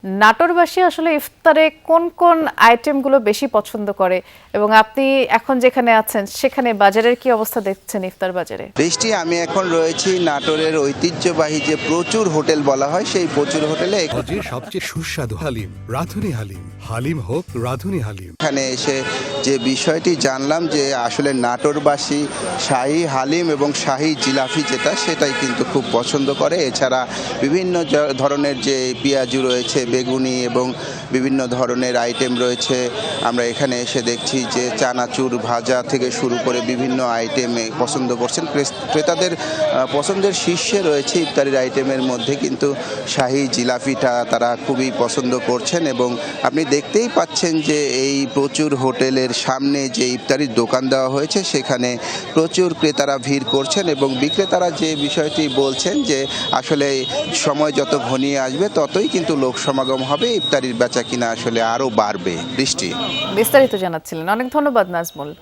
নাটোরবাসী আসলে ইফতারে কোন কোন আইটেমগুলো বেশি পছন্দ করে এবং আপনি এখন যেখানে আছেন সেখানে বাজারের কি অবস্থা দেখছেন ইফতার বাজারে? বৃষ্টি, আমি এখন রয়েছি নাটোরের ঐতিহ্যবাহী যে প্রচুর হোটেল বলা হয় সেই প্রচুর হোটেলে। হজের সবচেয়ে সুস্বাদু হালিম রাঁধুনি হালিম, হালিম হোক রাঁধুনি হালিম। এখানে এসে যে বিষয়টি জানলাম যে আসলে নাটোরবাসী শাহী হালিম এবং শাহী জিলাপি সেটাই কিন্তু খুব পছন্দ করে। এছাড়া বিভিন্ন ধরনের যে পেঁয়াজু রয়েছে, বেগুনি এবং বিভিন্ন ধরনের আইটেম রয়েছে। আমরা এখানে এসে দেখছি যে চানাচুর ভাজা থেকে শুরু করে বিভিন্ন আইটেম পছন্দ করছেন ক্রেতাদের। পছন্দের শীর্ষে রয়েছে ইফতারির আইটেমের মধ্যে কিন্তু শাহী জিলাপিটা তারা খুবই পছন্দ করছেন। এবং আপনি দেখতেই পাচ্ছেন যে এই প্রচুর হোটেলের সামনে যে ইফতারির দোকান দেওয়া হয়েছে সেখানে প্রচুর ক্রেতারা ভিড় করছেন এবং বিক্রেতারা যে বিষয়টি বলছেন যে আসলে সময় যত ঘনিয়ে আসবে ততই কিন্তু লোক সমাগম হবে, ইফতারির বেচা কিনা আসলে আরও বাড়বে। বৃষ্টি, বিস্তারিত জানাচ্ছিলেন, অনেক ধন্যবাদ নাজমুল।